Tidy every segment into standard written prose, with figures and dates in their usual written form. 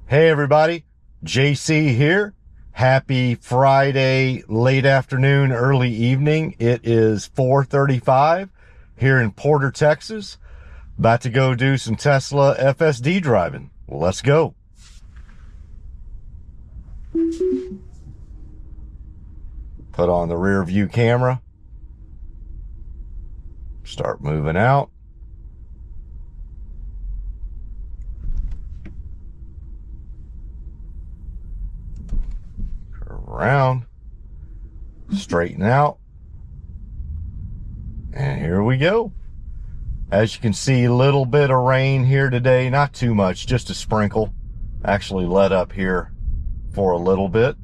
Hey everybody, JC here. Happy Friday, late afternoon, early evening. It is 4:35 here in Porter, Texas. About to go do some Tesla FSD driving. Well, let's go. Put on the rear view camera. Start moving out. Around, straighten out, and here we go. As you can see, a little bit of rain here today, not too much, just a sprinkle. Actually let up here for a little bit.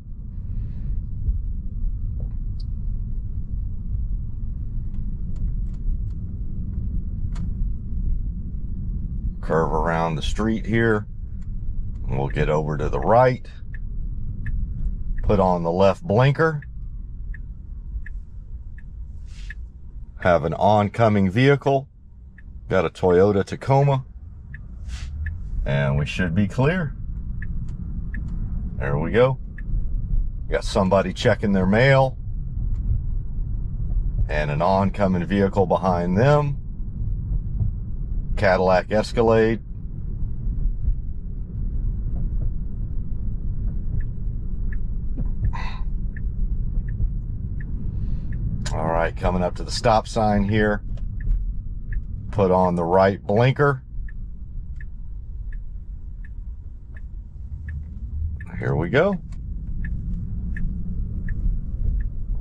Curve around the street here, and we'll get over to the right. Put on the left blinker. Have an oncoming vehicle. Got a Toyota Tacoma. And we should be clear. There we go. Got somebody checking their mail. And an oncoming vehicle behind them. Cadillac Escalade. All right, coming up to the stop sign here. Put on the right blinker. Here we go.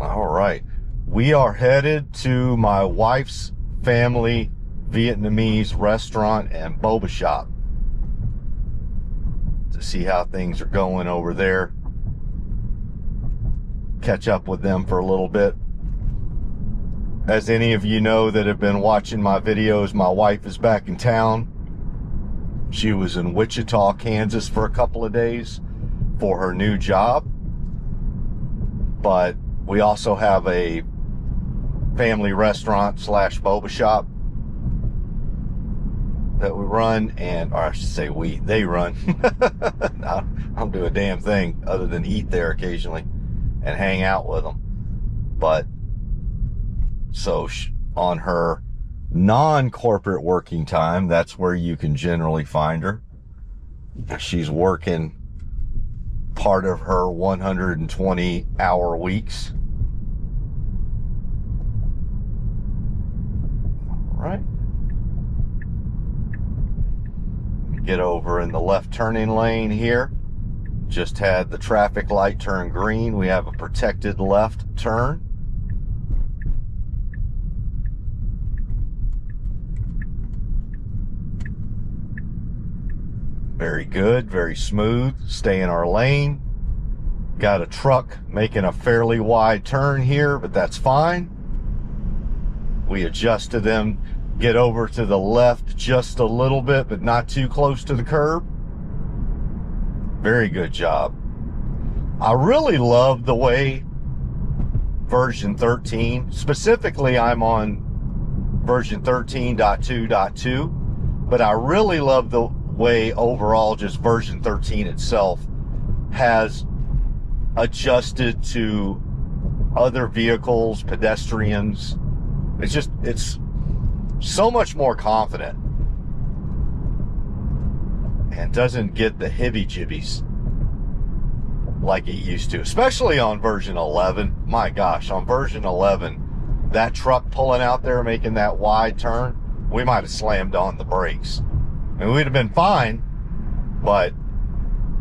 All right, we are headed to my wife's family Vietnamese restaurant and boba shop to see how things are going over there. Catch up with them for a little bit. As any of you know that have been watching my videos, my wife is back in town. She was in Wichita, Kansas for a couple of days for her new job. But we also have a family restaurant slash boba shop that we run, or I should say they run. I don't do a damn thing other than eat there occasionally and hang out with them. But so on her non-corporate working time, that's where you can generally find her. She's working part of her 120-hour weeks. All right. Get over in the left turning lane here. Just had the traffic light turn green. We have a protected left turn. Very good, very smooth. Stay in our lane. Got a truck making a fairly wide turn here, but that's fine. We adjust to them. Get over to the left just a little bit, but not too close to the curb. Very good job. I really love the way version 13, specifically I'm on version 13.2.2, but I really love the way overall just version 13 itself has adjusted to other vehicles, pedestrians. It's so much more confident and doesn't get the hibby-jibbies like it used to, especially on version 11. My gosh, on version 11, that truck pulling out there making that wide turn, we might have slammed on the brakes. I mean, we'd have been fine, but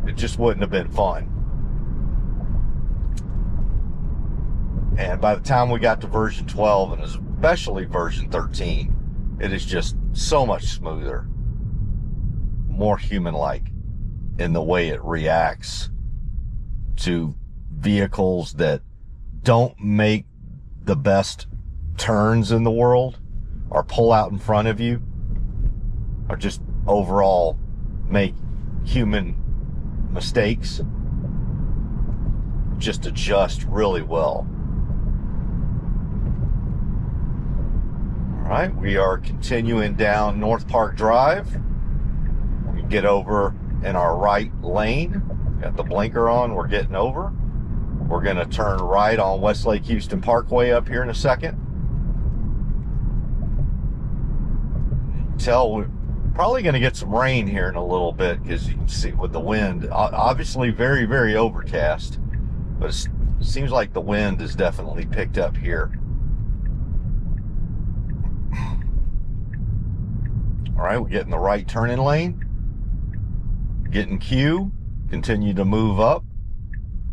it just wouldn't have been fun. And by the time we got to version 12, and especially version 13, it is just so much smoother, more human-like in the way it reacts to vehicles that don't make the best turns in the world or pull out in front of you or just overall make human mistakes. Just adjust really well. All right, we are continuing down North Park Drive. We get over in our right lane. Got the blinker on, we're getting over. We're gonna turn right on Westlake Houston Parkway up here in a second. Tell we're probably gonna get some rain here in a little bit because you can see with the wind, obviously very, very overcast, but it seems like the wind is definitely picked up here. All right, we're getting the right turning lane, getting Q, continue to move up.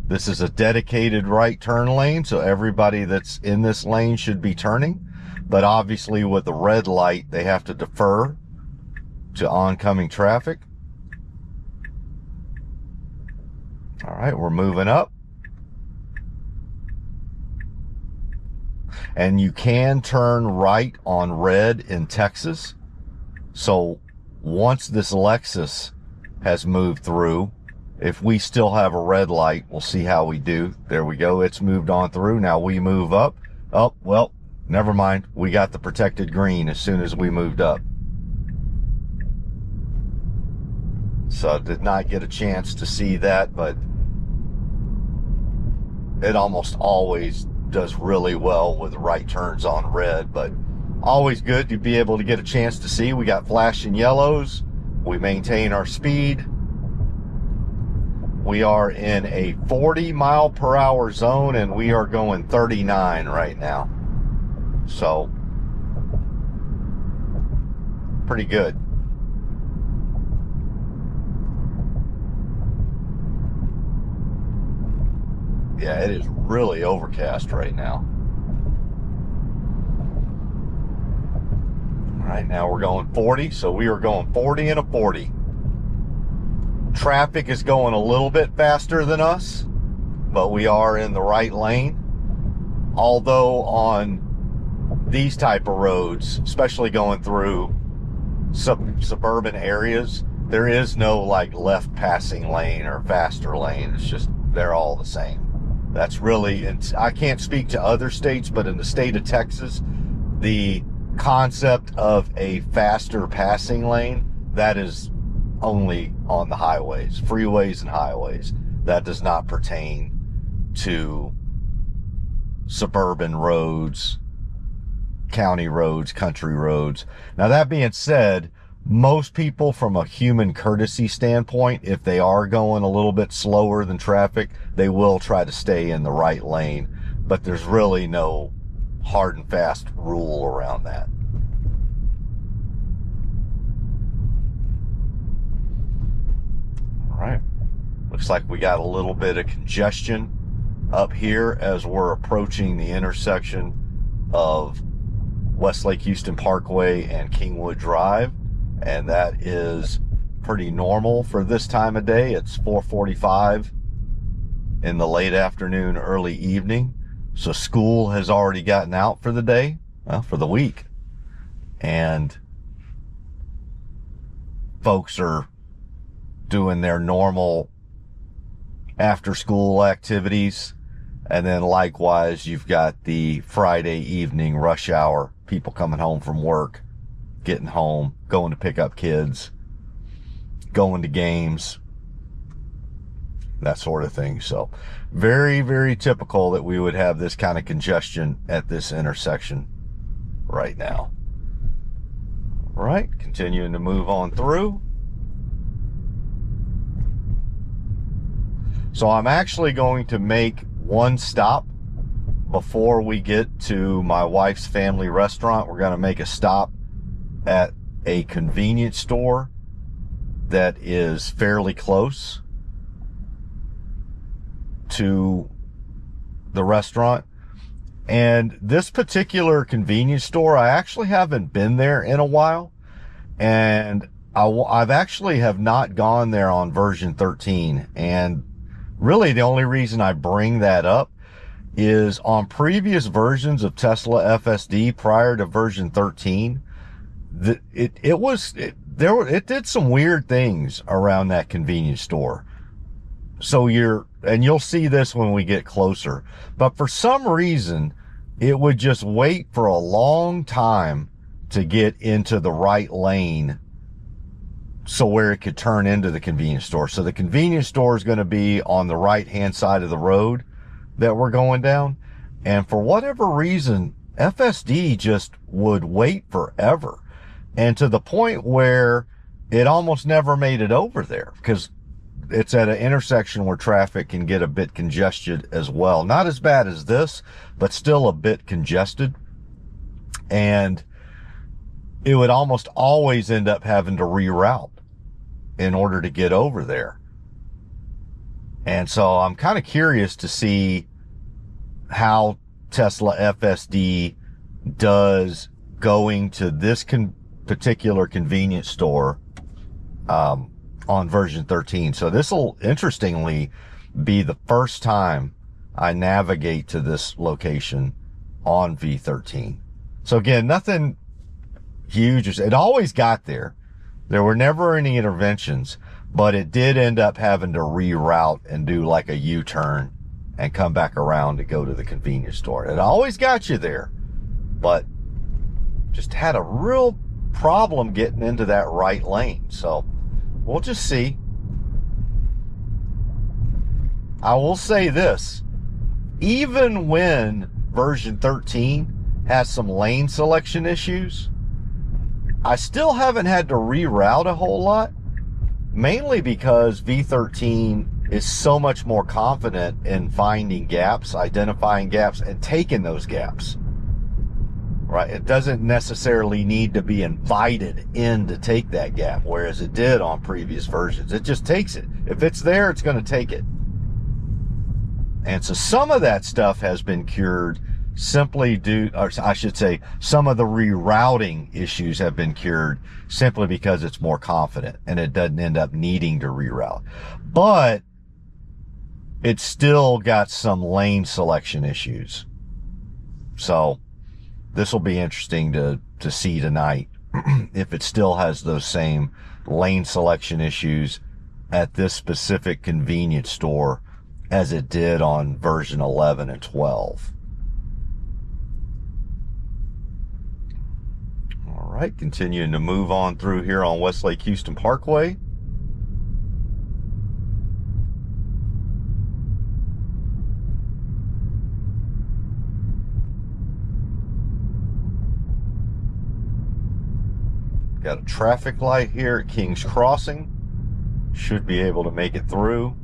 This is a dedicated right turn lane, so everybody that's in this lane should be turning. But obviously with the red light, they have to defer to oncoming traffic. All right, we're moving up. And you can turn right on red in Texas. So once this Lexus has moved through, if we still have a red light, we'll see how we do. There we go. It's moved on through. Now we move up. Oh, well, never mind. We got the protected green as soon as we moved up. So I did not get a chance to see that, but it almost always does really well with right turns on red, but always good to be able to get a chance to see. We got flashing yellows. We maintain our speed. We are in a 40-mile-per-hour zone, and we are going 39 right now. So, pretty good. Yeah, it is really overcast right now. All right, now we're going 40, so we are going 40 and a 40. Traffic is going a little bit faster than us, but we are in the right lane. Although on these type of roads, especially going through suburban areas, there is no like left passing lane or faster lane. It's just, they're all the same. That's really, and I can't speak to other states, but in the state of Texas, the concept of a faster passing lane, that is only on the highways, freeways and highways. That does not pertain to suburban roads, county roads, country roads. Now, that being said, most people from a human courtesy standpoint, if they are going a little bit slower than traffic, they will try to stay in the right lane, but there's really no hard and fast rule around that. All right, looks like we got a little bit of congestion up here as we're approaching the intersection of Westlake Houston Parkway and Kingwood Drive, and that is pretty normal for this time of day. It's 4:45 in the late afternoon, early evening, so school has already gotten out for the day, well, for the week, and folks are doing their normal after school activities. And then likewise, you've got the Friday evening rush hour, people coming home from work, getting home, going to pick up kids, going to games, that sort of thing. So very, very typical that we would have this kind of congestion at this intersection right now. All right, continuing to move on through. So I'm actually going to make one stop before we get to my wife's family restaurant. We're going to make a stop at a convenience store that is fairly close to the restaurant. And this particular convenience store, I actually haven't been there in a while. And I've actually have not gone there on version 13. And really the only reason I bring that up is on previous versions of Tesla FSD prior to version 13, it did some weird things around that convenience store. So you'll see this when we get closer, but for some reason it would just wait for a long time to get into the right lane so where it could turn into the convenience store. So the convenience store is going to be on the right-hand side of the road that we're going down. And for whatever reason, FSD just would wait forever. And to the point where it almost never made it over there, because it's at an intersection where traffic can get a bit congested as well. Not as bad as this, but still a bit congested. And it would almost always end up having to reroute in order to get over there. And so I'm kind of curious to see how Tesla FSD does going to this particular convenience store on version 13. So this will, interestingly, be the first time I navigate to this location on V13. So again, nothing huge. It always got there. There were never any interventions, but it did end up having to reroute and do like a U-turn and come back around to go to the convenience store. It always got you there, but just had a real problem getting into that right lane. So we'll just see. I will say this, even when version 13 has some lane selection issues, I still haven't had to reroute a whole lot, mainly because V13 is so much more confident in finding gaps, identifying gaps, and taking those gaps. Right? It doesn't necessarily need to be invited in to take that gap, whereas it did on previous versions. It just takes it. If it's there, it's going to take it. And so some of that stuff has been cured simply due, or I should say, some of the rerouting issues have been cured simply because it's more confident and it doesn't end up needing to reroute. But it's still got some lane selection issues. So this will be interesting to see tonight if it still has those same lane selection issues at this specific convenience store as it did on version 11 and 12. All right, continuing to move on through here on Westlake Houston Parkway. Got a traffic light here at King's Crossing. Should be able to make it through.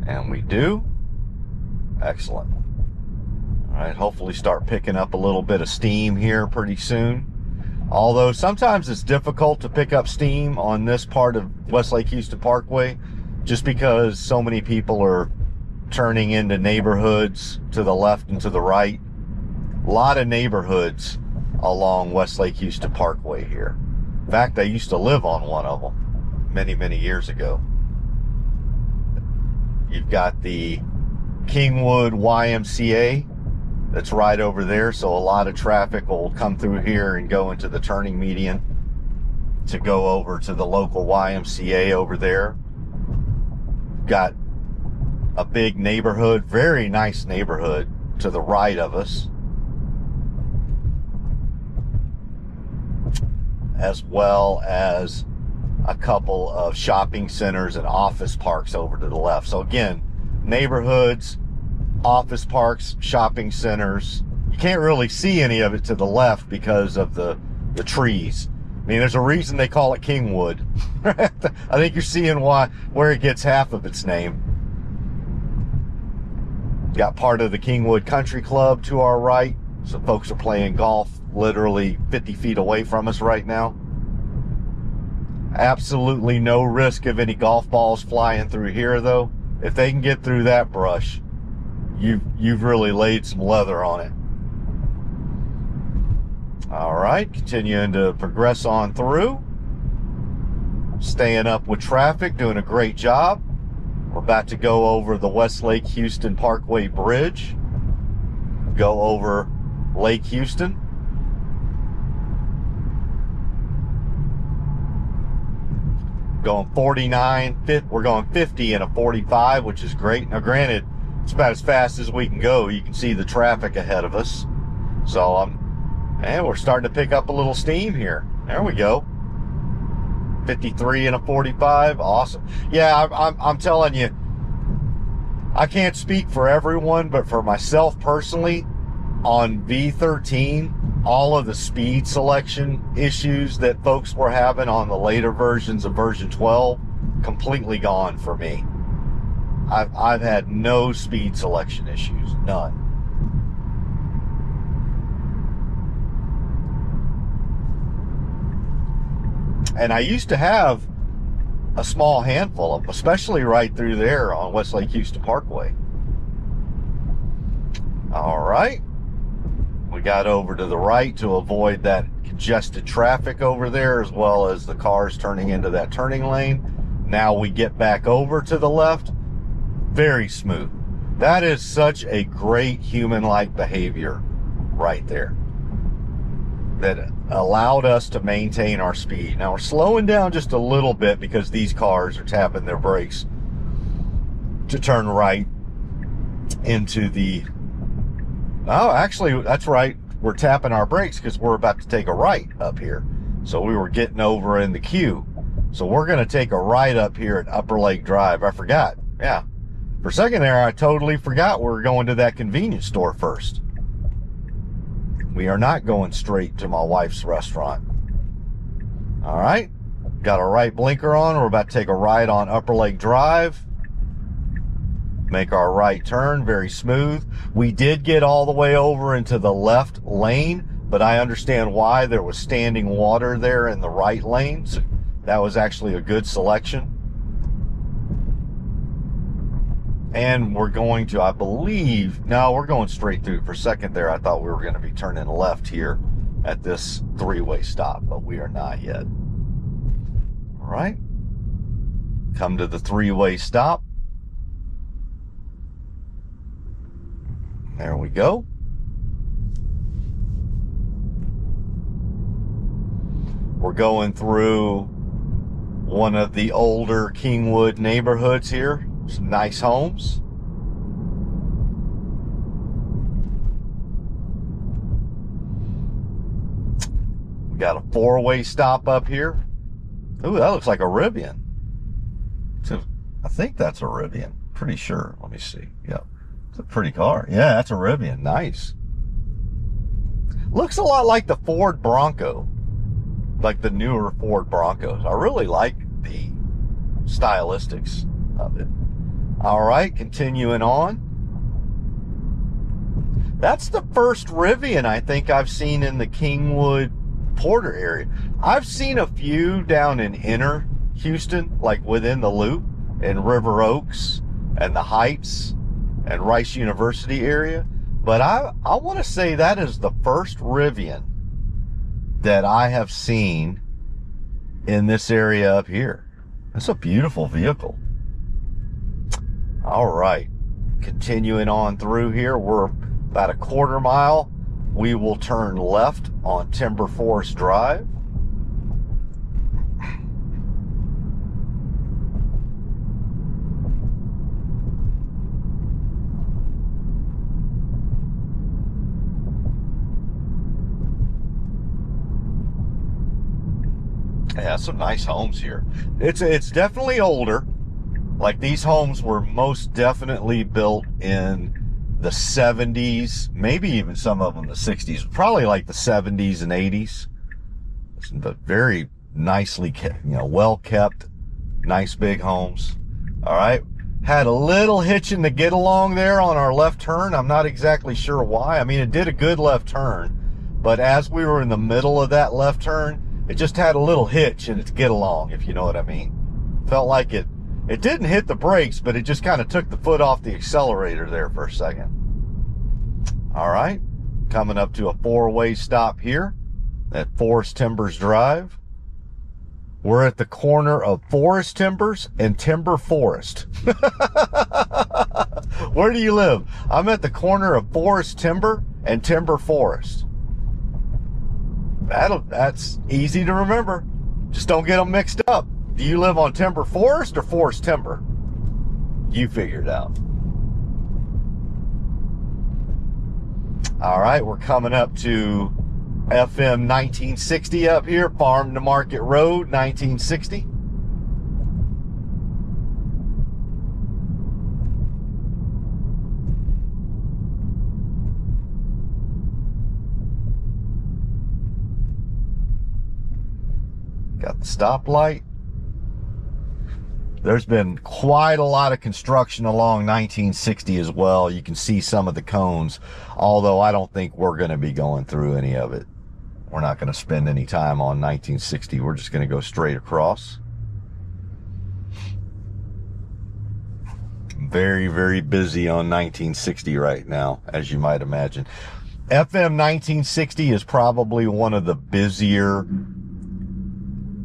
And we do. Excellent. All right, hopefully start picking up a little bit of steam here pretty soon. Although sometimes it's difficult to pick up steam on this part of Westlake Houston Parkway just because so many people are turning into neighborhoods to the left and to the right. A lot of neighborhoods along Westlake Houston Parkway here. In fact, I used to live on one of them many, many years ago. You've got the Kingwood YMCA that's right over there, so a lot of traffic will come through here and go into the turning median to go over to the local YMCA over there. Got a big neighborhood, very nice neighborhood to the right of us, as well as a couple of shopping centers and office parks over to the left. So again, neighborhoods, office parks, shopping centers. You can't really see any of it to the left because of the trees. I mean, there's a reason they call it Kingwood. I think you're seeing where it gets half of its name. Got part of the Kingwood Country Club to our right. So folks are playing golf literally 50 feet away from us right now. Absolutely no risk of any golf balls flying through here, though. If they can get through that brush, you've really laid some leather on it. All right, continuing to progress on through. Staying up with traffic, doing a great job. We're about to go over the Westlake Houston Parkway Bridge. Go over Lake Houston. Going 49, we're going 50 in a 45, which is great. Now, granted, it's about as fast as we can go. You can see the traffic ahead of us. So, and we're starting to pick up a little steam here. There we go. 53 and a 45. Awesome. Yeah, I'm telling you, I can't speak for everyone, but for myself personally, on V13, all of the speed selection issues that folks were having on the later versions of version 12, completely gone for me. I've had no speed selection issues, none. And I used to have a small handful of them, especially right through there on Westlake Houston Parkway. All right. We got over to the right to avoid that congested traffic over there, as well as the cars turning into that turning lane. Now we get back over to the left. Very smooth. That is such a great human-like behavior right there that allowed us to maintain our speed. Now we're slowing down just a little bit because these cars are tapping their brakes to turn right into the... Oh, actually, that's right. We're tapping our brakes because we're about to take a right up here. So we were getting over in the queue. So we're going to take a right up here at Upper Lake Drive. I forgot. Yeah. For a second there, I totally forgot we were going to that convenience store first. We are not going straight to my wife's restaurant. All right. Got our right blinker on. We're about to take a right on Upper Lake Drive. Make our right turn, very smooth. We did get all the way over into the left lane, but I understand why. There was standing water there in the right lane. So that was actually a good selection. And we're going to, I believe, no, we're going straight through. For a second there, I thought we were going to be turning left here at this three-way stop, but we are not yet. All right. Come to the three-way stop. There we go. We're going through one of the older Kingwood neighborhoods here. Some nice homes. We got a four-way stop up here. Ooh, that looks like a Rivian. I think that's a Rivian. Pretty sure. Let me see. Yep. It's a pretty car. Yeah, that's a Rivian. Nice. Looks a lot like the Ford Bronco. Like the newer Ford Broncos. I really like the stylistics of it. All right, continuing on. That's the first Rivian I think I've seen in the Kingwood Porter area. I've seen a few down in inner Houston, like within the Loop, in River Oaks and the Heights and Rice University area. But I want to say that is the first Rivian that I have seen in this area up here. That's a beautiful vehicle. All right, continuing on through here, we're about a quarter mile. We will turn left on Timber Forest Drive. Yeah, some nice homes here. It's definitely older. Like these homes were most definitely built in the 70s, maybe even some of them the 60s, probably like the 70s and 80s. But very nicely kept, well kept, nice big homes. All right. Had a little hitch in the get along there on our left turn. I'm not exactly sure why. I mean, it did a good left turn, but as we were in the middle of that left turn, it just had a little hitch in its get along, if you know what I mean. Felt like it didn't hit the brakes, but it just kind of took the foot off the accelerator there for a second. All right, coming up to a four-way stop here at Forest Timbers Drive. We're at the corner of Forest Timbers and Timber Forest. Where do you live? I'm at the corner of Forest Timber and Timber Forest. That's easy to remember. Just don't get them mixed up. Do you live on Timber Forest or Forest Timber? You figure it out. All right, we're coming up to FM 1960 up here, Farm to Market Road, 1960. stoplight. There's been quite a lot of construction along 1960 as well. You can see some of the cones, although I don't think we're going to be going through any of it. We're not going to spend any time on 1960. We're just going to go straight across. Very, very busy on 1960 right now, as you might imagine. FM 1960 is probably one of the busier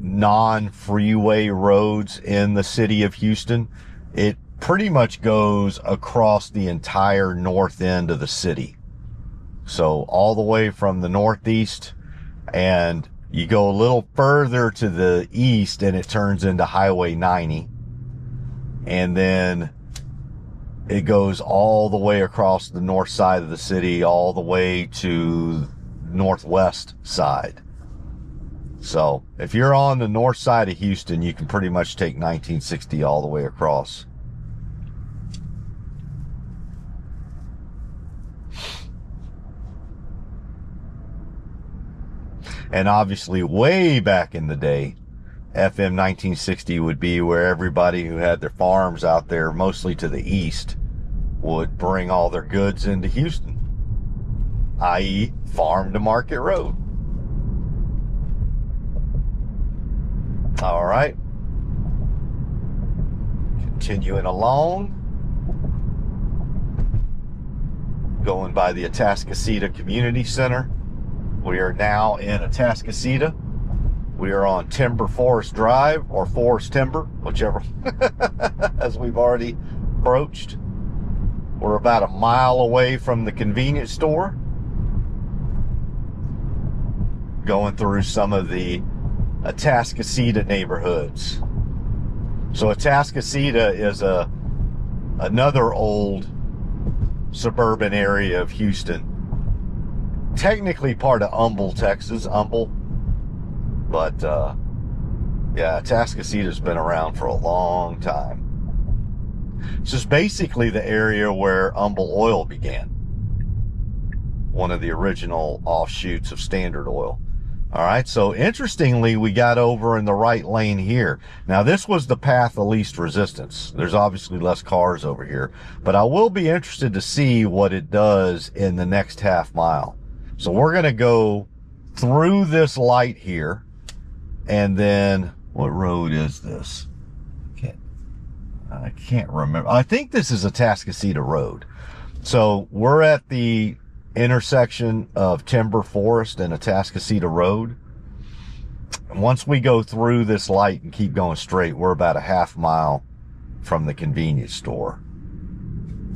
non-freeway roads in the city of Houston. It pretty much goes across the entire north end of the city. So all the way from the northeast, and you go a little further to the east and it turns into Highway 90. And then it goes all the way across the north side of the city, all the way to northwest side. So if you're on the north side of Houston, you can pretty much take 1960 all the way across. And obviously way back in the day, FM 1960 would be where everybody who had their farms out there, mostly to the east, would bring all their goods into Houston, i.e. Farm to Market Road. All right. Continuing along. Going by the Atascocita Community Center. We are now in Atascocita. We are on Timber Forest Drive, or Forest Timber, whichever, as we've already approached. We're about a mile away from the convenience store. Going through some of the Atascocita neighborhoods. So Atascocita is another old suburban area of Houston. Technically part of Humble, Texas, but yeah, Atascocita's been around for a long time. It's just basically the area where Humble Oil began, one of the original offshoots of Standard Oil. All right, so interestingly, we got over in the right lane here. Now, this was the path of least resistance. There's obviously less cars over here, but I will be interested to see what it does in the next half mile. So we're going to go through this light here, and then, what road is this? I can't remember. I think this is Atascocita Road. So we're at the intersection of Timber Forest and Atascocita Road. And once we go through this light and keep going straight, we're about a half mile from the convenience store.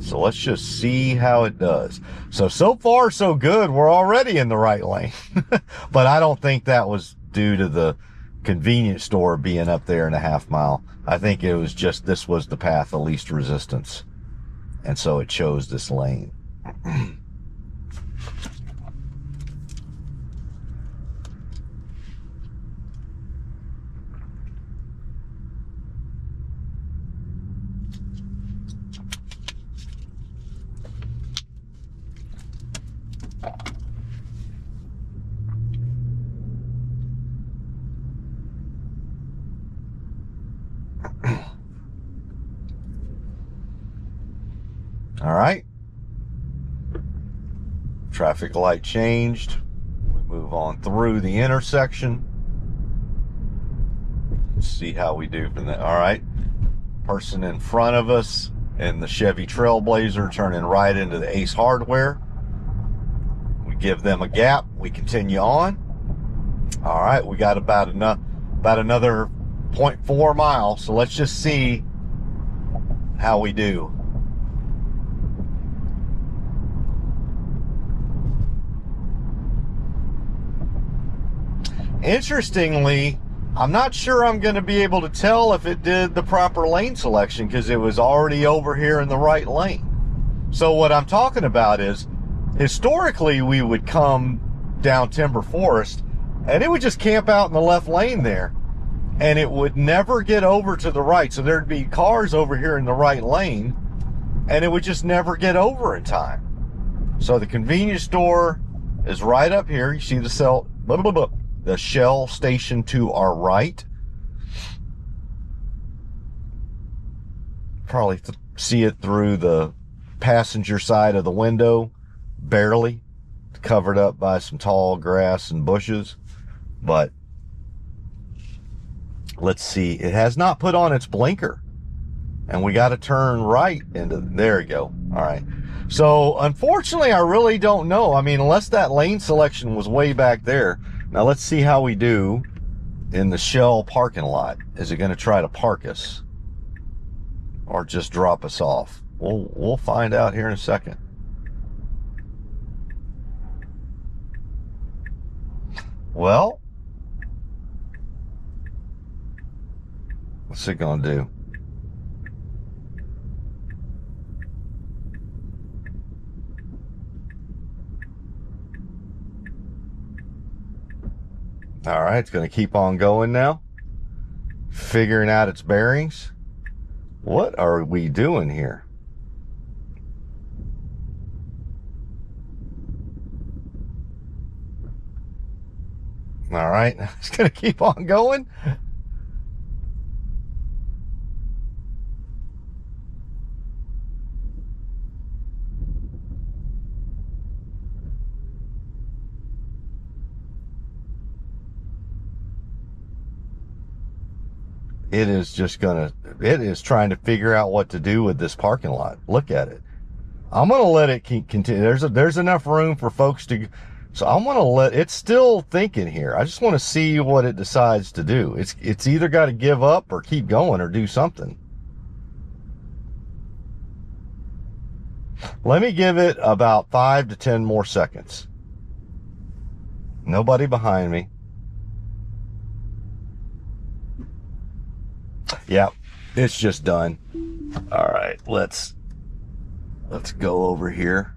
So let's just see how it does. So far so good. We're already in the right lane. But I don't think that was due to the convenience store being up there in a half mile. I think it was just, this was the path of least resistance. And so it chose this lane. All right. Traffic light changed. We move on through the intersection. Let's see how we do from that. All right. Person in front of us in the Chevy Trailblazer turning right into the Ace Hardware. We give them a gap. We continue on. All right. We got about another 0.4 miles. So let's just see how we do. Interestingly, I'm not sure I'm going to be able to tell if it did the proper lane selection because it was already over here in the right lane. So what I'm talking about is, historically, we would come down Timber Forest and it would just camp out in the left lane there and it would never get over to the right. So there'd be cars over here in the right lane and it would just never get over in time. So the convenience store is right up here. You see the Shell station to our right. probably see it through the passenger side of the window, barely, covered up by some tall grass and bushes. But let's see, it has not put on its blinker, and we got to turn right into, there we go. All right, so unfortunately I really don't know. I mean, unless that lane selection was way back there. Now let's see how we do in the Shell parking lot. Is it going to try to park us or just drop us off? We'll find out here in a second. Well, what's it gonna do? All right, it's gonna keep on going now, figuring out its bearings. What are we doing here? All right, it's gonna keep on going. It is trying to figure out what to do with this parking lot. Look at it. I'm going to let it continue. There's enough room for folks to, so I'm going to let, it's still thinking here. I just want to see what it decides to do. It's either got to give up or keep going or do something. Let me give it about 5 to 10 more seconds. Nobody behind me. Yeah, it's just done. All right, let's go over here.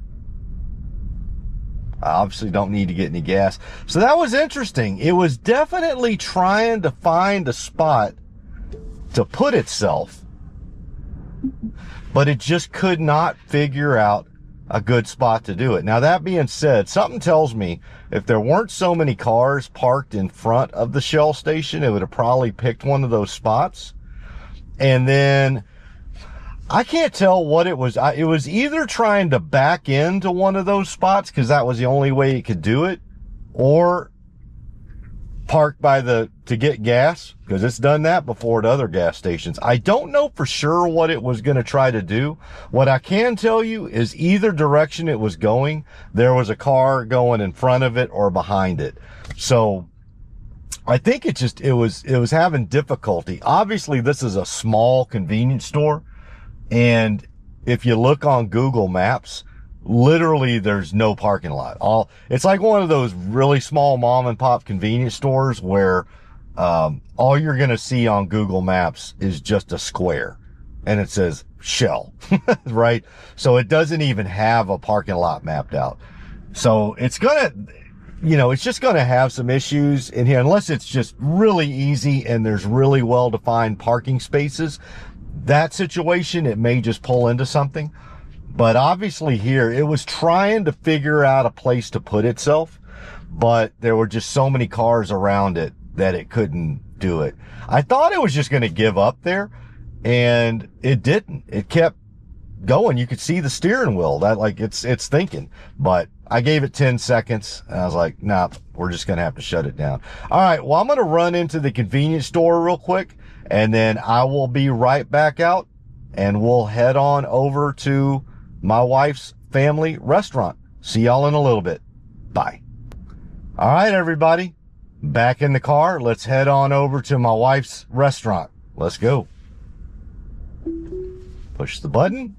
I obviously don't need to get any gas. So that was interesting. It was definitely trying to find a spot to put itself, but it just could not figure out a good spot to do it. Now, that being said, something tells me if there weren't so many cars parked in front of the Shell station, it would have probably picked one of those spots. And then I can't tell what it was. It was either trying to back into one of those spots because that was the only way it could do it, or park by to get gas, because it's done that before at other gas stations. I don't know for sure what it was going to try to do. What I can tell you is either direction it was going, there was a car going in front of it or behind it. So I think it was having difficulty. Obviously, this is a small convenience store, and if you look on Google Maps, literally there's no parking lot. It's like one of those really small mom and pop convenience stores where all you're going to see on Google Maps is just a square and it says Shell, right? So it doesn't even have a parking lot mapped out. So it's just going to have some issues in here unless it's just really easy and there's really well-defined parking spaces. That situation, it may just pull into something. But obviously here, it was trying to figure out a place to put itself, but there were just so many cars around it that it couldn't do it. I thought it was just going to give up there, and it didn't. It kept going. You could see the steering wheel, it's thinking. But I gave it 10 seconds, and I was like, nah, we're just going to have to shut it down. All right, well, I'm going to run into the convenience store real quick, and then I will be right back out, and we'll head on over to my wife's family restaurant. See y'all in a little bit. Bye. All right, everybody, back in the car. Let's head on over to my wife's restaurant. Let's go. Push the button.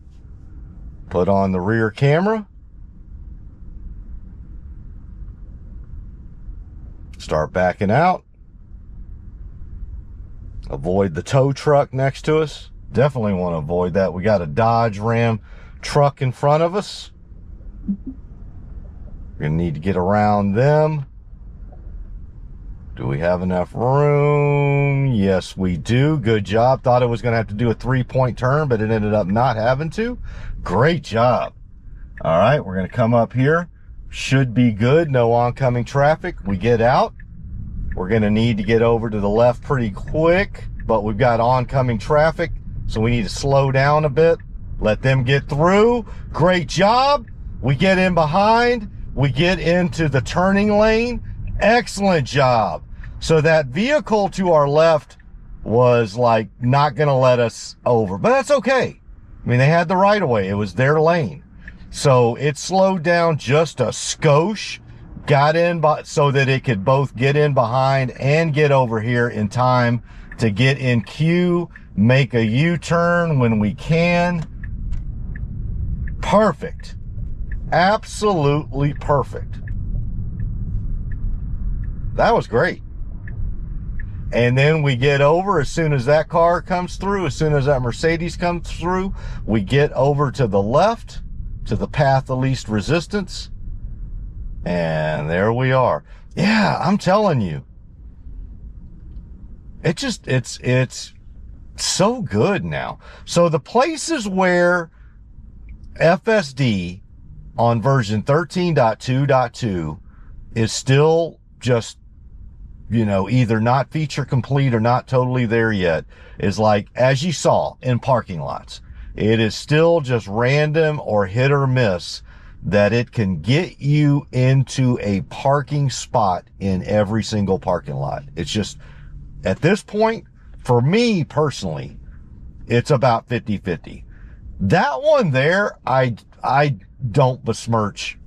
Put on the rear camera. Start backing out. Avoid the tow truck next to us. Definitely want to avoid that. We got a Dodge Ram truck in front of us. We're gonna need to get around them. Do we have enough room? Yes, we do. Good job. Thought it was gonna have to do a 3-point turn, but it ended up not having to. Great job. All right, we're gonna come up here. Should be good. No oncoming traffic. We get out. We're gonna need to get over to the left pretty quick, but we've got oncoming traffic So we need to slow down a bit, let them get through. Great job. We get in behind, we get into the turning lane. Excellent job. So that vehicle to our left was like not going to let us over, but that's okay. I mean, they had the right of way. It was their lane. So it slowed down just a skosh, got in so that it could both get in behind and get over here in time to get in queue, make a U-turn when we can. Perfect. Absolutely perfect. That was great. And then we get over as soon as that car comes through, as soon as that Mercedes comes through, we get over to the left, to the path of least resistance. And there we are. Yeah, I'm telling you. It's so good now. So the places where FSD on version 13.2.2 is still just, you know, either not feature complete or not totally there yet, is like, as you saw in parking lots, it is still just random or hit or miss that it can get you into a parking spot in every single parking lot. It's just, at this point, for me personally, it's about 50-50. That one there, I don't besmirch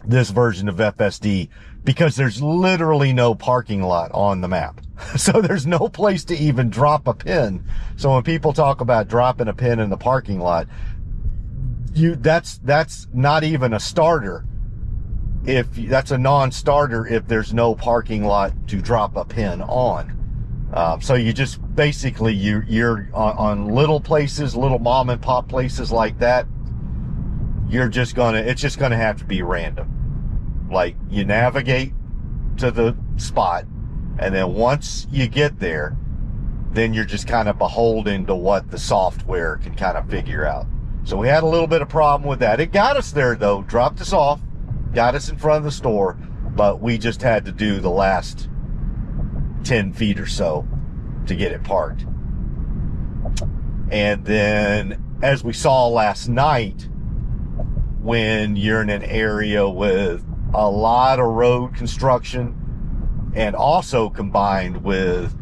this version of FSD because there's literally no parking lot on the map. So there's no place to even drop a pin. So when people talk about dropping a pin in the parking lot, that's not even a starter. If that's a non-starter, if there's no parking lot to drop a pin on. So you just basically, you're on little places, little mom and pop places like that. It's just gonna have to be random. Like, you navigate to the spot, and then once you get there, then you're just kind of beholden to what the software can kind of figure out. So we had a little bit of problem with that. It got us there though, dropped us off, got us in front of the store, but we just had to do the last 10 feet or so to get it parked. And then, as we saw last night, when you're in an area with a lot of road construction and also combined with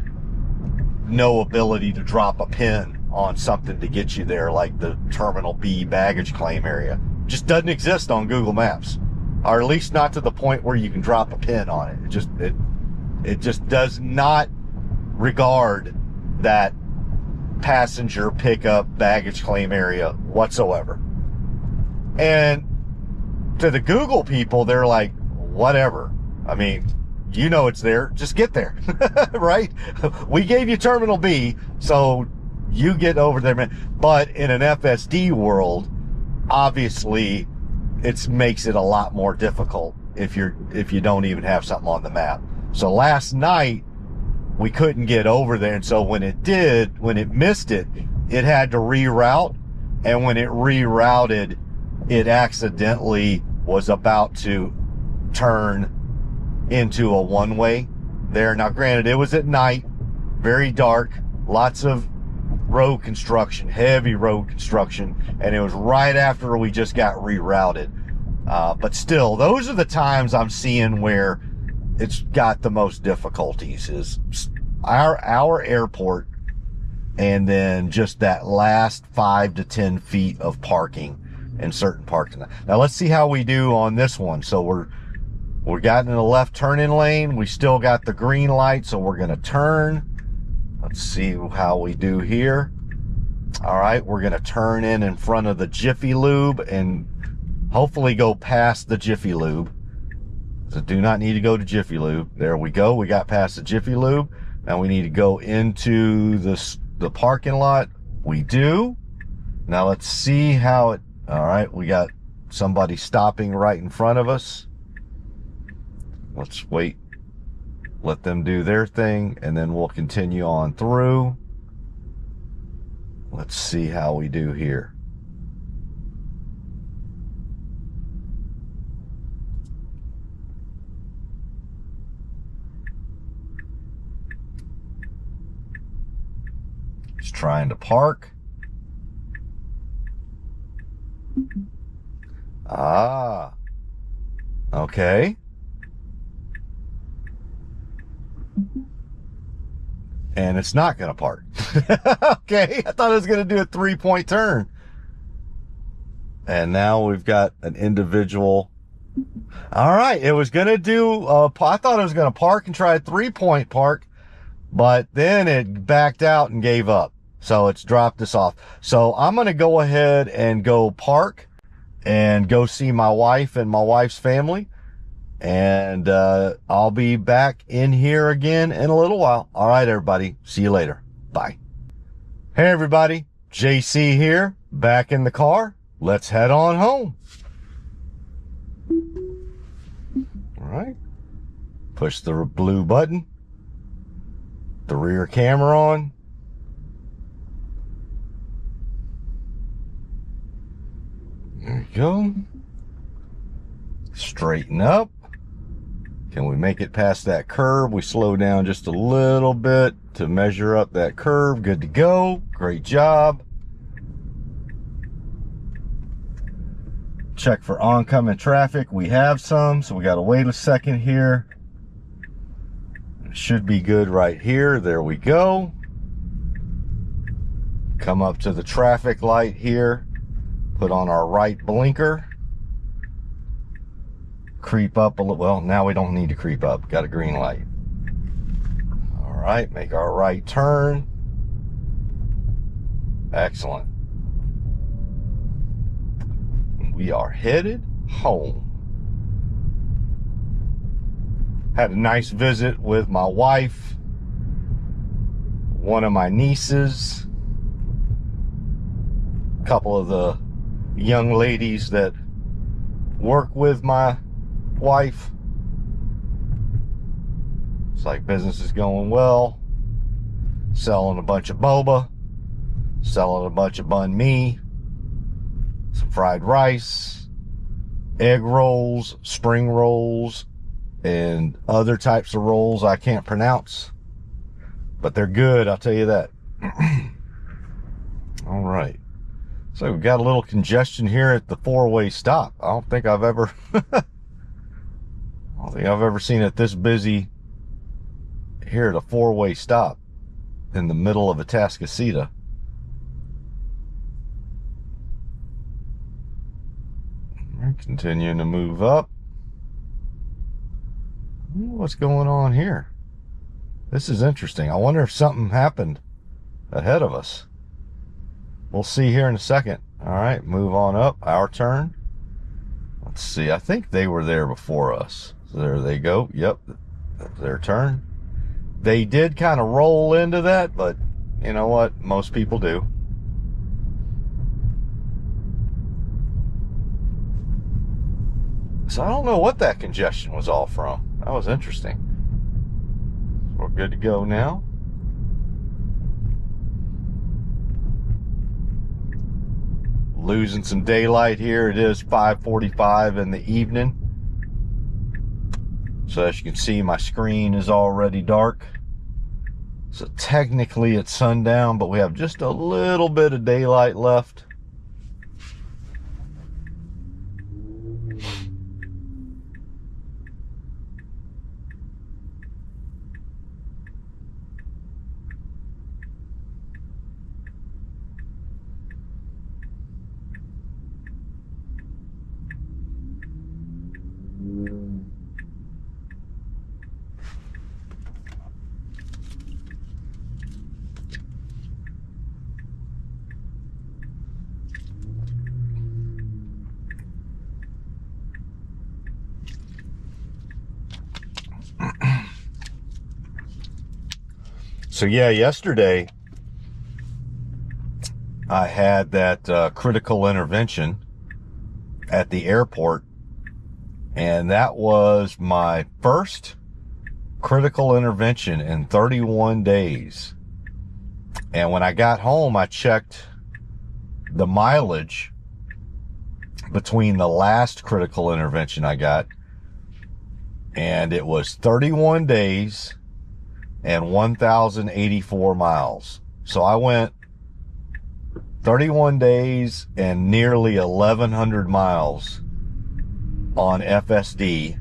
no ability to drop a pin on something to get you there, like the Terminal B baggage claim area, just doesn't exist on Google Maps, or at least not to the point where you can drop a pin on it. It just does not regard that passenger pickup baggage claim area whatsoever. And to the Google people, they're like, whatever. I mean, you know it's there. Just get there, right? We gave you Terminal B, so you get over there. But in an FSD world, obviously, it makes it a lot more difficult if you don't even have something on the map. So last night, we couldn't get over there. And so when it missed it, it had to reroute. And when it rerouted, it accidentally was about to turn into a one-way there. Now, granted, it was at night, very dark, lots of road construction, heavy road construction, and it was right after we just got rerouted. But still, those are the times I'm seeing where it's got the most difficulties, is our airport, and then just that last 5 to 10 feet of parking in certain parking. Now let's see how we do on this one. So we're got in the left turning lane. We still got the green light, so we're gonna turn. Let's see how we do here. All right, we're gonna turn in front of the Jiffy Lube and hopefully go past the Jiffy Lube. So do not need to go to Jiffy Lube. There we go. We got past the Jiffy Lube. Now we need to go into the parking lot. We do. Now let's see how it, all right, we got somebody stopping right in front of us. Let's wait. Let them do their thing, and then we'll continue on through. Let's see how we do here. Just trying to park. Ah, okay. And it's not going to park. Okay, I thought it was going to do a 3-point turn. And now we've got an individual. All right, it was going to do, I thought it was going to park and try a 3-point park, but then it backed out and gave up. So it's dropped us off. So I'm going to go ahead and go park and go see my wife and my wife's family. And I'll be back in here again in a little while. All right, everybody. See you later. Bye. Hey, everybody. JC here, back in the car. Let's head on home. All right. Push the blue button. The rear camera on. There you go. Straighten up. Can we make it past that curve? We slow down just a little bit to measure up that curve. Good to go. Great job. Check for oncoming traffic. We have some, so we got to wait a second here. It should be good right here. There we go. Come up to the traffic light here. Put on our right blinker. Creep up a little. Well, now we don't need to creep up. Got a green light. All right, make our right turn. Excellent. We are headed home. Had a nice visit with my wife, one of my nieces, a couple of the young ladies that work with my wife. It's like business is going well. Selling a bunch of boba, selling a bunch of banh mi, some fried rice, egg rolls, spring rolls, and other types of rolls I can't pronounce, but they're good, I'll tell you that. All right. So we've got a little congestion here at the 4-way stop. I don't think I've ever seen it this busy here at a 4-way stop in the middle of Atascocita. We're continuing to move up. What's going on here? This is interesting. I wonder if something happened ahead of us. We'll see here in a second. All right, move on up. Our turn. Let's see. I think they were there before us. So there they go. Yep, that's their turn. They did kind of roll into that, but you know what? Most people do. So I don't know what that congestion was all from. That was interesting. So we're good to go now. Losing some daylight here. It is 5:45 in the evening. So as you can see, my screen is already dark. So technically it's sundown, but we have just a little bit of daylight left. So yeah, yesterday I had that critical intervention at the airport, and that was my first critical intervention in 31 days. And when I got home, I checked the mileage between the last critical intervention I got, and it was 31 days and 1,084 miles. So I went 31 days and nearly 1,100 miles on FSD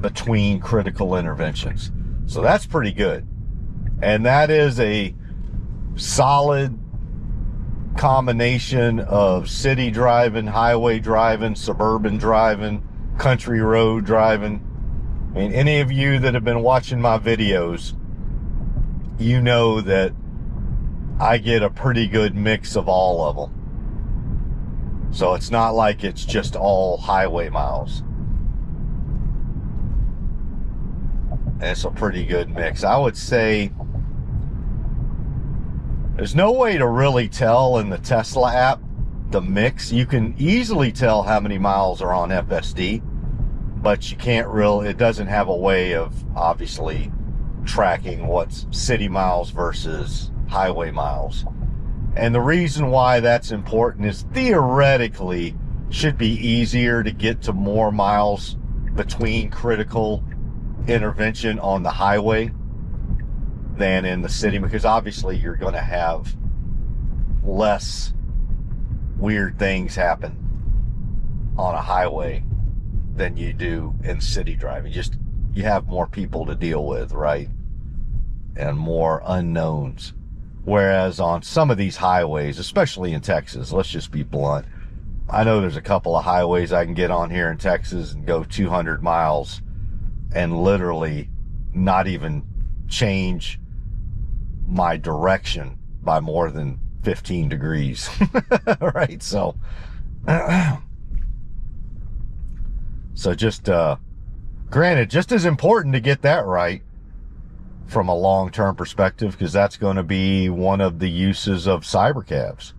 between critical interventions. So that's pretty good. And that is a solid combination of city driving, highway driving, suburban driving, country road driving. I mean, any of you that have been watching my videos, you know that I get a pretty good mix of all of them. So it's not like it's just all highway miles. It's a pretty good mix. I would say there's no way to really tell in the Tesla app the mix. You can easily tell how many miles are on FSD, but you can't really, it doesn't have a way of obviously tracking what's city miles versus highway miles. And the reason why that's important is theoretically should be easier to get to more miles between critical intervention on the highway than in the city, because obviously you're going to have less weird things happen on a highway than you do in city driving. Just, you have more people to deal with, right? And more unknowns. Whereas on some of these highways, especially in Texas, let's just be blunt, I know there's a couple of highways I can get on here in Texas and go 200 miles and literally not even change my direction by more than 15 degrees. Right? So just granted, just as important to get that right from a long-term perspective, because that's going to be one of the uses of cybercabs.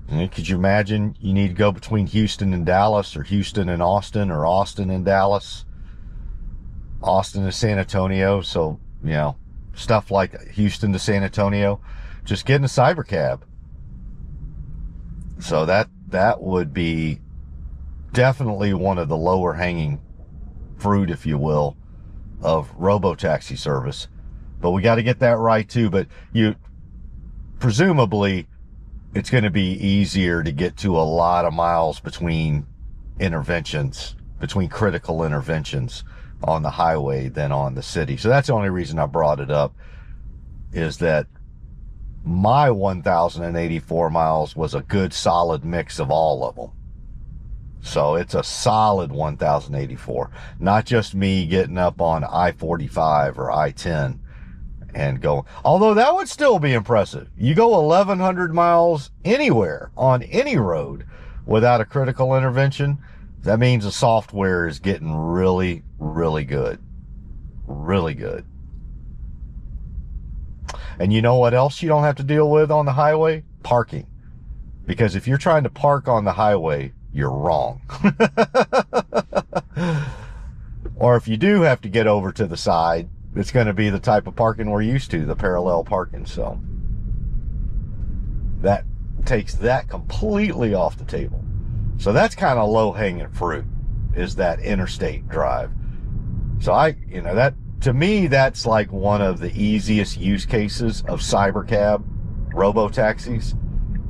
Could you imagine you need to go between Houston and Dallas, or Houston and Austin, or Austin and Dallas, Austin to San Antonio? So, you know, stuff like Houston to San Antonio, just getting a cybercab. So that would be definitely one of the lower hanging fruit, if you will, of robo-taxi service. But we got to get that right too. But you, presumably, it's going to be easier to get to a lot of miles between interventions, between critical interventions on the highway than on the city. So that's the only reason I brought it up, is that my 1,084 miles was a good solid mix of all of them. So it's a solid 1,084, not just me getting up on I-45 or I-10 and going, although that would still be impressive. You go 1,100 miles anywhere on any road without a critical intervention. That means the software is getting really, really good. Really good. And you know what else you don't have to deal with on the highway? Parking. Because if you're trying to park on the highway, you're wrong. Or if you do have to get over to the side, it's going to be the type of parking we're used to, the parallel parking. So that takes that completely off the table. So that's kind of low-hanging fruit, is that interstate drive. So that, to me, that's like one of the easiest use cases of cybercab, robo-taxis,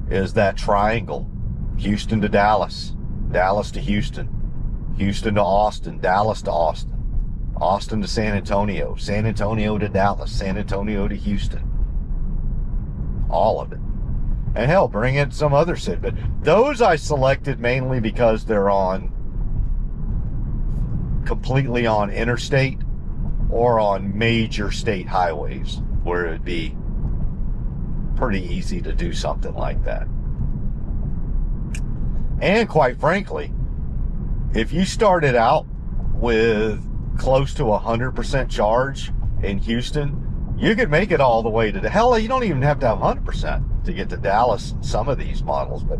is that triangle. Houston to Dallas, Dallas to Houston, Houston to Austin, Dallas to Austin, Austin to San Antonio, San Antonio to Dallas, San Antonio to Houston. All of it. And hell, bring in some other city. But those I selected mainly because they're completely on interstate or on major state highways, where it'd be pretty easy to do something like that. And quite frankly, if you started out with close to 100% charge in Houston, you could make it all the way to hell, you don't even have to have 100% to get to Dallas in some of these models. But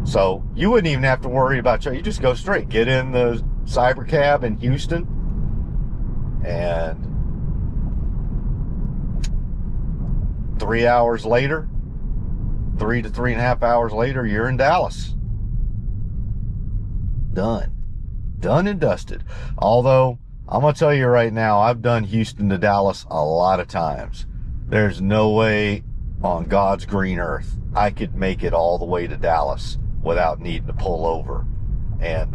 so you wouldn't even have to worry about you just go straight, get in the cybercab in Houston, and 3 hours later, 3 to 3.5 hours later, you're in Dallas. Done and dusted. Although I'm gonna tell you right now, I've done Houston to Dallas a lot of times. There's no way on God's green earth, I could make it all the way to Dallas without needing to pull over and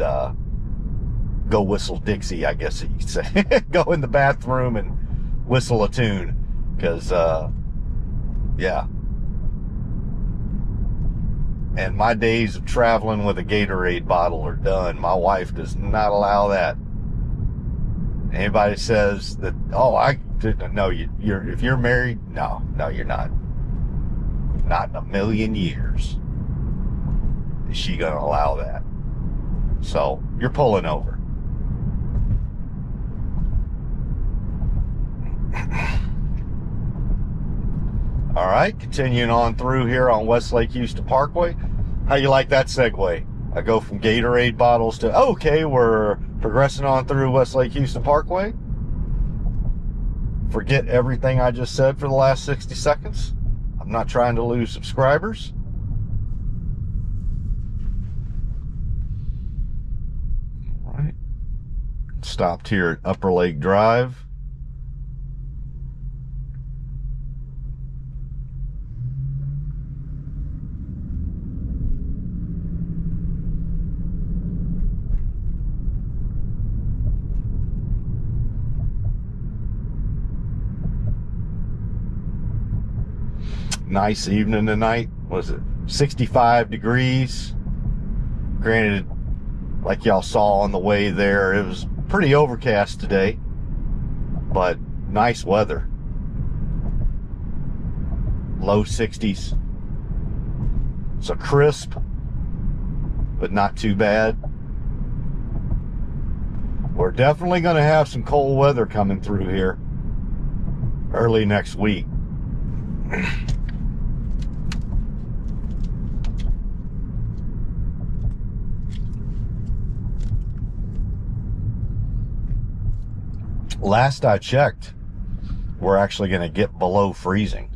go whistle Dixie, I guess you could say. Go in the bathroom and whistle a tune. Because, yeah. And my days of traveling with a Gatorade bottle are done. My wife does not allow that. Anybody says that, oh, no, if you're married, no, you're not. Not in a million years is she going to allow that. So you're pulling over. All right, continuing on through here on Westlake Houston Parkway. How you like that segue? I go from Gatorade bottles to, okay, we're progressing on through Westlake Houston Parkway. Forget everything I just said for the last 60 seconds. I'm not trying to lose subscribers. All right. Stopped here at Upper Lake Drive. Nice evening tonight. Was it 65 degrees? Granted, like y'all saw on the way there, it was pretty overcast today, but nice weather. Low 60s. So crisp, but not too bad. We're definitely going to have some cold weather coming through here early next week. Last I checked, we're actually going to get below freezing.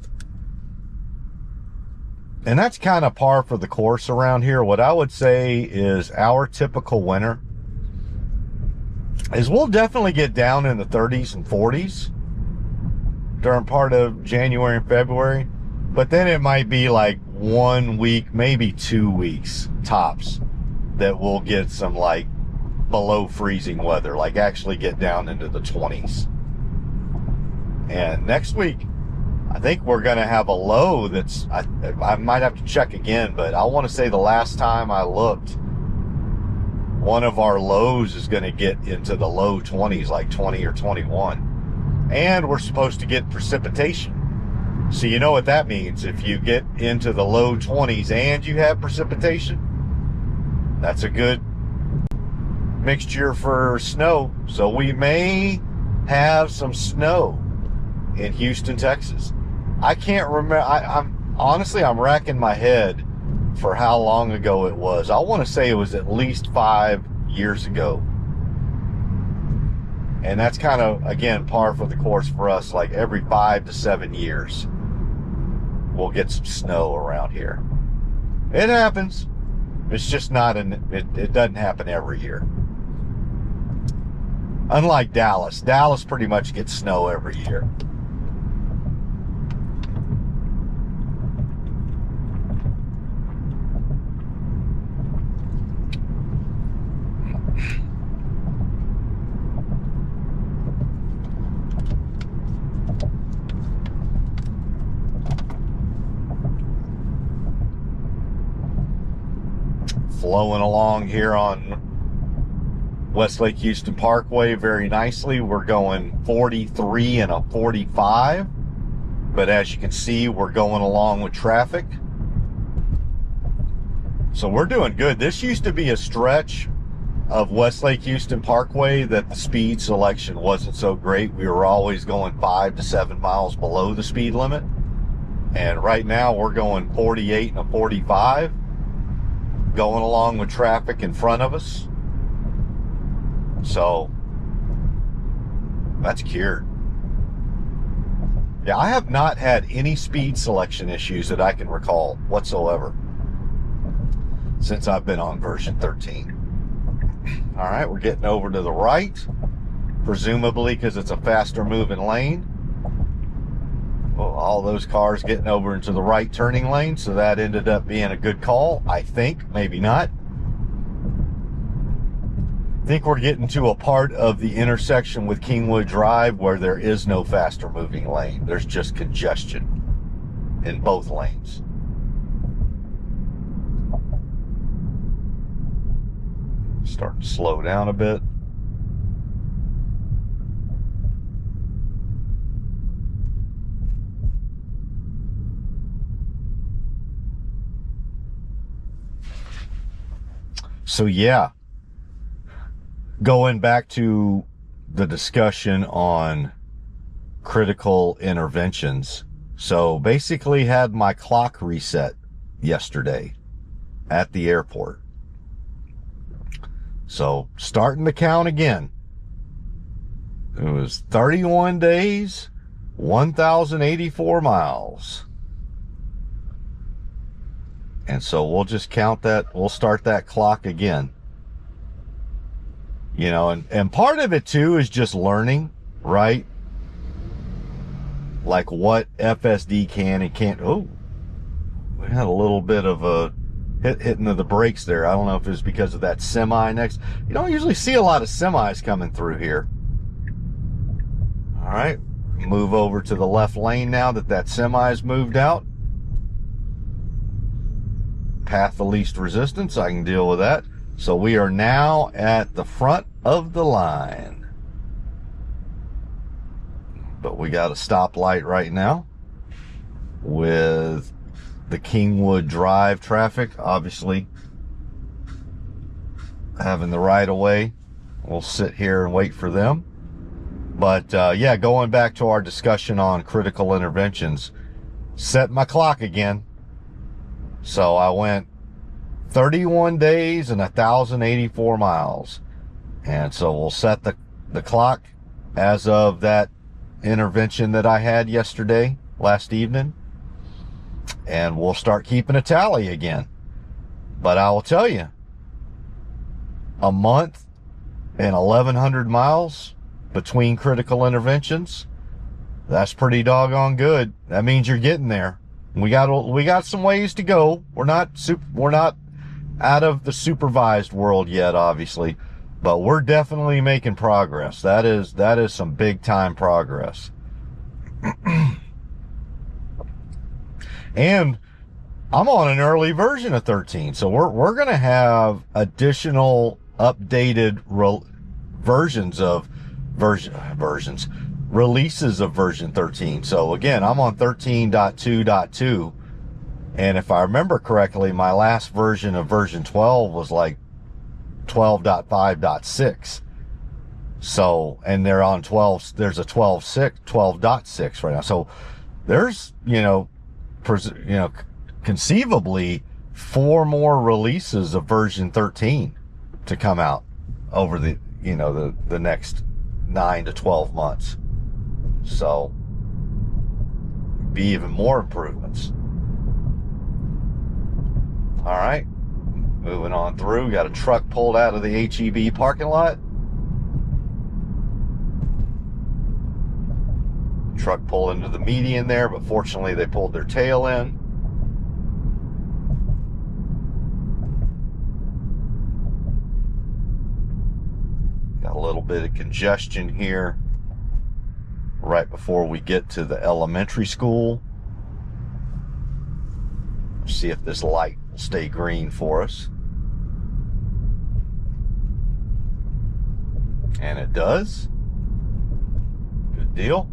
And that's kind of par for the course around here. What I would say is our typical winter is we'll definitely get down in the 30s and 40s during part of January and February. But then it might be like 1 week, maybe 2 weeks tops that we'll get some like below freezing weather, like actually get down into the 20s. And next week, I think we're going to have a low that's, I might have to check again, but I want to say the last time I looked, one of our lows is going to get into the low 20s, like 20 or 21. And we're supposed to get precipitation. So you know what that means. If you get into the low 20s and you have precipitation, that's a good mixture for snow. So we may have some snow in Houston, Texas. I can't remember. I'm honestly, I'm racking my head for how long ago it was. I want to say it was at least 5 years ago. And that's kind of, again, par for the course for us. Like every 5 to 7 years, we'll get some snow around here. It happens. It's just not it doesn't happen every year. Unlike Dallas. Dallas pretty much gets snow every year. Flowing along here on Westlake Houston Parkway very nicely. We're going 43 and a 45, but as you can see, we're going along with traffic. So we're doing good. This used to be a stretch of Westlake Houston Parkway that the speed selection wasn't so great. We were always going 5 to 7 miles below the speed limit. And right now we're going 48 and a 45, going along with traffic in front of us. So that's cured. Yeah, I have not had any speed selection issues that I can recall whatsoever since I've been on version 13. All right, we're getting over to the right, presumably because it's a faster moving lane. Well, all those cars getting over into the right turning lane, so that ended up being a good call, I think. Maybe not. I think we're getting to a part of the intersection with Kingwood Drive where there is no faster moving lane. There's just congestion in both lanes. Starting to slow down a bit. So yeah, going back to the discussion on critical interventions. So basically had my clock reset yesterday at the airport. So starting to count again. It was 31 days, 1,084 miles. And so we'll just count that. We'll start that clock again. You know, and part of it too is just learning, right? Like what FSD can and can't. Oh, we had a little bit of a hitting of the brakes there. I don't know if it was because of that semi next. You don't usually see a lot of semis coming through here. All right, move over to the left lane now that semi's moved out. Path of least resistance, I can deal with that. So we are now at the front of the line. But we got a stoplight right now with the Kingwood Drive traffic, obviously having the right of way. We'll sit here and wait for them. But yeah, going back to our discussion on critical interventions, set my clock again. So I went 31 days and 1,084 miles. And so we'll set the clock as of that intervention that I had yesterday, last evening. And we'll start keeping a tally again. But I will tell you, a month and 1,100 miles between critical interventions, that's pretty doggone good. That means you're getting there. We got some ways to go. We're not out of the supervised world yet, obviously, but we're definitely making progress. That is some big time progress. And I'm on an early version of 13, so we're gonna have additional updated releases of version 13. So again, I'm on 13.2.2, and if I remember correctly, my last version of version 12 was like 12.5.6. So, and they're on 12, there's a 12.6 right now. So there's, conceivably 4 more releases of version 13 to come out over the next 9 to 12 months. So be even more improvements. All right, moving on through. Got a truck pulled out of the HEB parking lot. Truck pulled into the median there, but fortunately they pulled their tail in. Got a little bit of congestion here right before we get to the elementary school. See if this light will stay green for us. And it does. Good deal.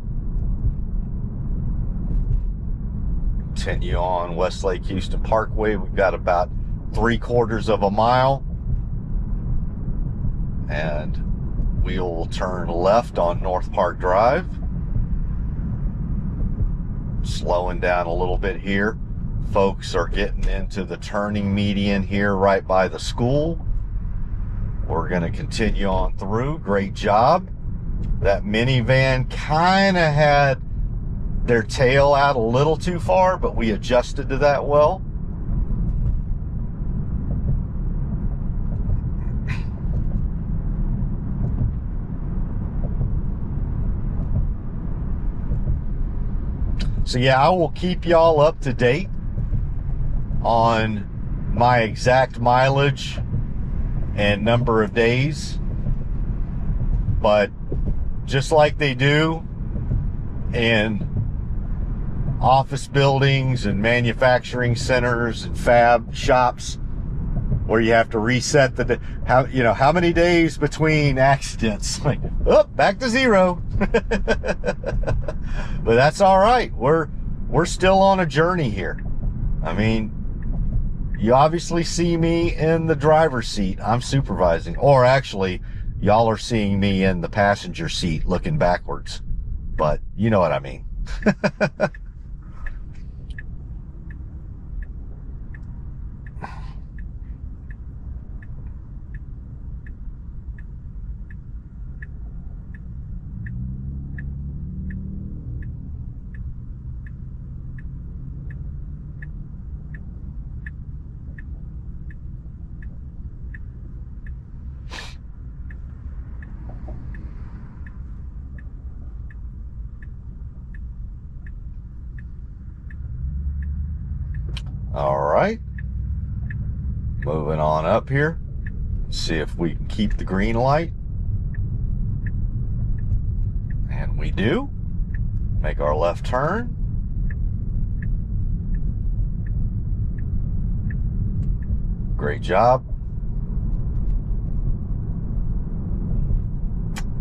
Continue on Westlake Houston Parkway. We've got about 3/4 of a mile. And we will turn left on North Park Drive. Slowing down a little bit here. Folks are getting into the turning median here right by the school. We're going to continue on through. Great job. That minivan kind of had their tail out a little too far, but we adjusted to that well. So yeah, I will keep y'all up to date on my exact mileage and number of days. But just like they do in office buildings and manufacturing centers and fab shops, where you have to reset how many days between accidents, like, oh, back to zero. But that's all right. We're still on a journey here. I mean, you obviously see me in the driver's seat. I'm supervising, or actually y'all are seeing me in the passenger seat looking backwards, but you know what I mean. All right, moving on up here. See if we can keep the green light. And we do. Make our left turn. Great job.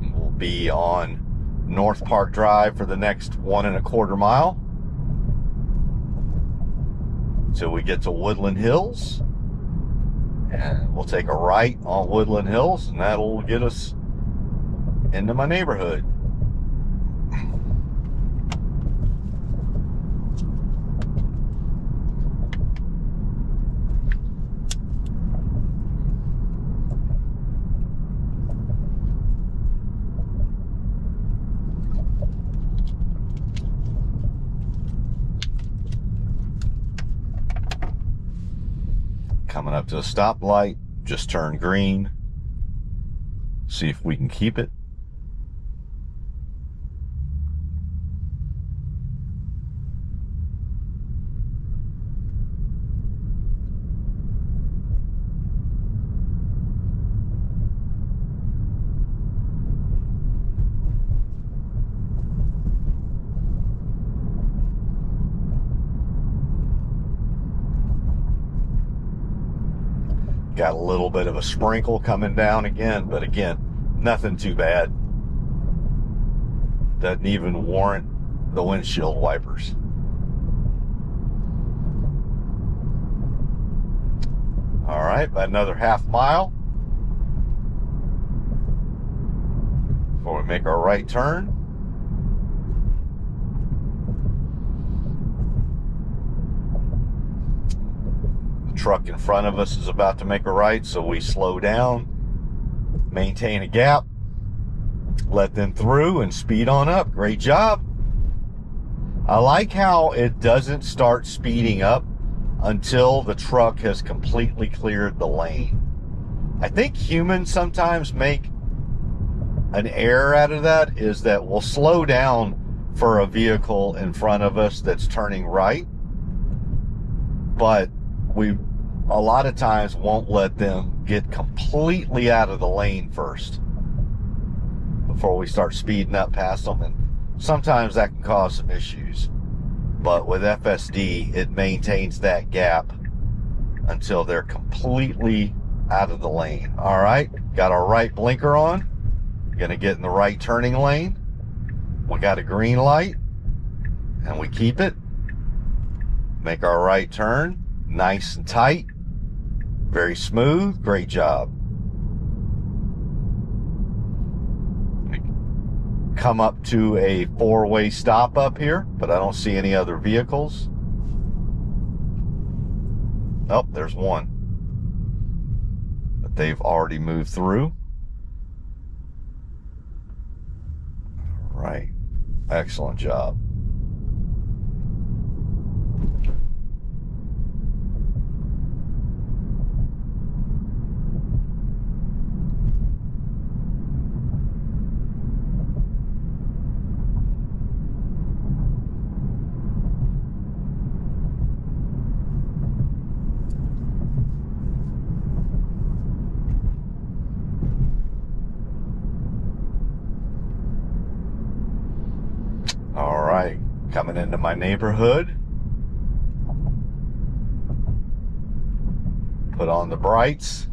We'll be on North Park Drive for the next 1.25 miles till we get to Woodland Hills. And we'll take a right on Woodland Hills, and that'll get us into my neighborhood. Coming up to a stoplight, just turn green. See if we can keep it. Got a little bit of a sprinkle coming down again, but again, nothing too bad. Doesn't even warrant the windshield wipers. All right, about another half mile before we make our right turn. Truck in front of us is about to make a right, so we slow down, maintain a gap, let them through, and speed on up. Great job. I like how it doesn't start speeding up until the truck has completely cleared the lane. I think humans sometimes make an error out of that, is that we'll slow down for a vehicle in front of us that's turning right, but we a lot of times won't let them get completely out of the lane first before we start speeding up past them, and sometimes that can cause some issues. But with FSD, it maintains that gap until they're completely out of the lane. All right, got our right blinker on, gonna get in the right turning lane. We got a green light, and we keep it. Make our right turn, nice and tight, very smooth. Great job. Come up to a four-way stop up here, but I don't see any other vehicles. Oh, there's one, but they've already moved through. All right, excellent job. coming into my neighborhood. Put on the brights,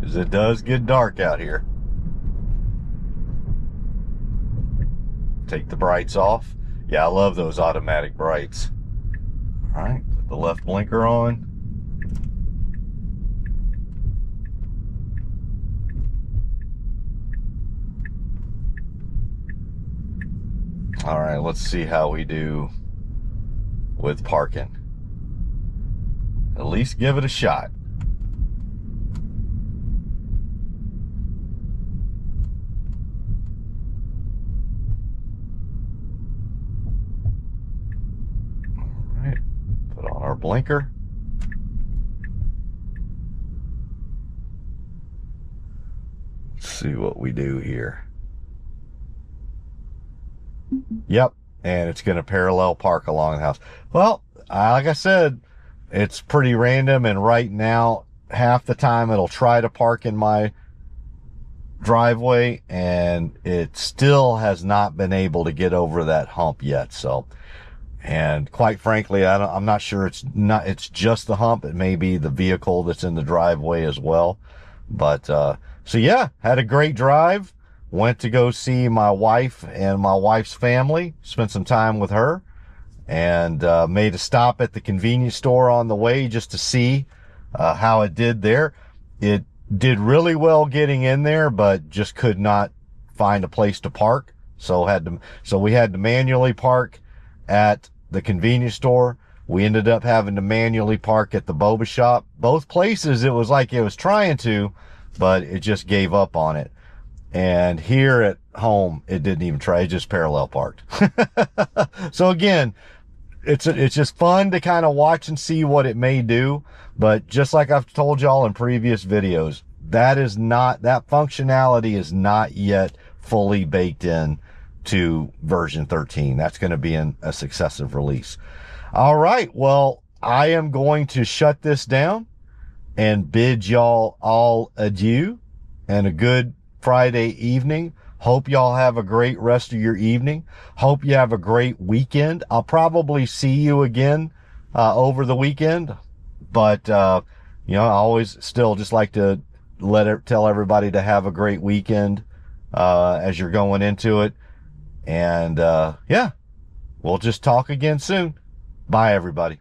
because it does get dark out here. Take the brights off. Yeah, I love those automatic brights. All right, put the left blinker on. All right, let's see how we do with parking. At least give it a shot. All right, put on our blinker. Let's see what we do here. Yep, and it's going to parallel park along the house. Well, like I said, it's pretty random, and right now, half the time it'll try to park in my driveway, and it still has not been able to get over that hump yet. So, and quite frankly, I'm not sure it's just the hump. It may be the vehicle that's in the driveway as well. But, so yeah, had a great drive. Went to go see my wife and my wife's family, spent some time with her, and made a stop at the convenience store on the way just to see how it did there. It did really well getting in there, but just could not find a place to park. So we had to manually park at the convenience store. We ended up having to manually park at the boba shop. Both places, it was like it was trying to, but it just gave up on it. And here at home, it didn't even try. It just parallel parked. So again, it's just fun to kind of watch and see what it may do. But just like I've told y'all in previous videos, that functionality is not yet fully baked in to version 13. That's going to be in a successive release. All right. Well, I am going to shut this down and bid y'all all adieu and a good Friday evening. Hope y'all have a great rest of your evening. Hope you have a great weekend. I'll probably see you again over the weekend, but I always still just like to tell everybody to have a great weekend as you're going into it. And yeah, we'll just talk again soon. Bye, everybody.